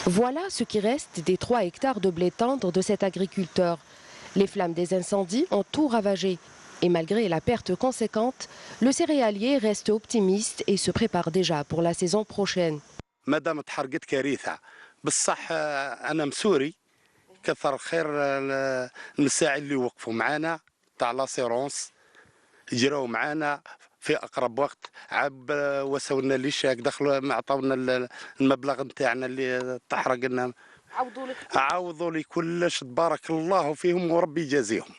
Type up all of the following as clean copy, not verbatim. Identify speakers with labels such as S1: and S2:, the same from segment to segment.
S1: Voilà ce qui reste des 3 hectares de blé tendre de cet agriculteur. Les flammes des incendies ont tout ravagé. Et malgré la perte conséquente, le céréalier reste optimiste et se prépare déjà pour la saison prochaine.
S2: مادام تحرقت كارثة بصح أنا مسوري كثر خير المساعي اللي وقفوا معنا تاع لاسيرونس يجراو معنا في أقرب وقت عاب وسونا لي شاك دخلوا عطاونا المبلغ نتاعنا اللي تحرق لنا عوضوا لي كلش تبارك الله فيهم وربي يجازيهم.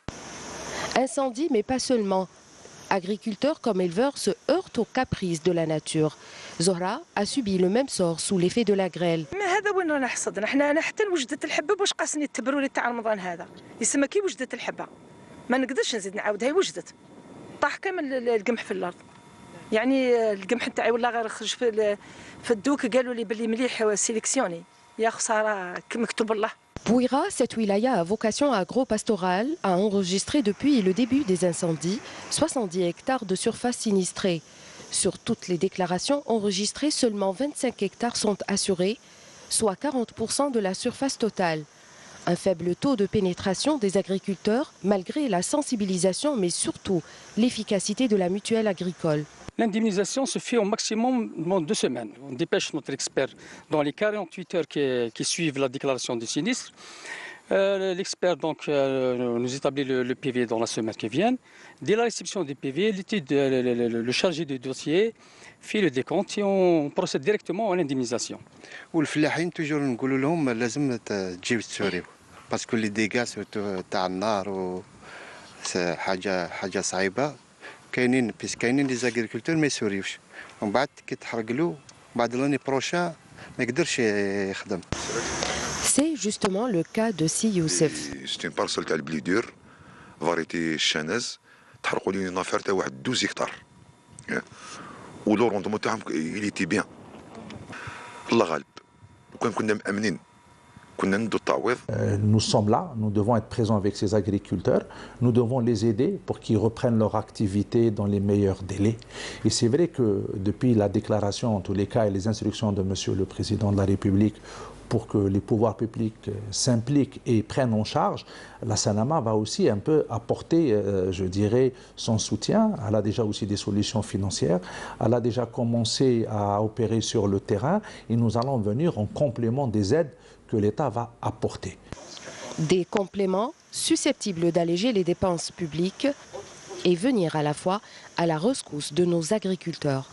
S1: Incendie, mais pas seulement. Agriculteurs comme éleveurs se heurtent aux caprices de la nature. Zohra a subi le même sort sous l'effet de la grêle.
S3: هذا وين رانا حصدنا انا حتى وجدت الحبه واش قاسني التبروري تاع رمضان هذا يسمى كي وجدت الحبه ما نقدرش نزيد نعاودها وجدت طاح كامل القمح في الارض يعني القمح تاعي والله غير خرج في الدوك قالوا لي باللي مليح سيليكسيوني يا خساره مكتوب الله.
S1: Bouira, cette wilaya à vocation agro-pastorale, a enregistré depuis le début des incendies 70 hectares de surface sinistrée. Sur toutes les déclarations enregistrées, seulement 25 hectares sont assurés, soit 40% de la surface totale. Un faible taux de pénétration des agriculteurs, malgré la sensibilisation, mais surtout l'efficacité de la mutuelle agricole.
S4: L'indemnisation se fait au maximum dans 2 semaines. On dépêche notre expert dans les 48 heures qui suivent la déclaration du sinistre. L'expert nous établit le PV dans la semaine qui vient. Dès la réception du PV, le chargé du dossier fait le décompte et on procède directement à l'indemnisation.
S5: والفلاحين توجور نقولوا لهم لازم تجيب تسوريو باسكو لي ديغا سورتو تاع النار و حاجه صعيبه كاينين لي زاغريكولتور ما يسوريوش ومن بعد كي تحرق له بعد لاني بروشان ما يقدرش يخدم.
S1: C'est justement le cas de Si Youssef.
S6: C'est une parcelle تاع البلي دور فاريتي الشناز تحرقوا لي نافير تاع واحد 12 هكتار ولو روندمون تاعهم إليتي بيان الله غالب وكان كنا مأمنين.
S7: Nous sommes là, nous devons être présents avec ces agriculteurs, nous devons les aider pour qu'ils reprennent leur activité dans les meilleurs délais. Et c'est vrai que depuis la déclaration, en tous les cas, et les instructions de Monsieur le Président de la République pour que les pouvoirs publics s'impliquent et prennent en charge, la Sanama va aussi un peu apporter, je dirais, son soutien. Elle a déjà aussi des solutions financières, elle a déjà commencé à opérer sur le terrain et nous allons venir en complément des aides que l'État va apporter.
S1: Des compléments susceptibles d'alléger les dépenses publiques et venir à la fois à la rescousse de nos agriculteurs.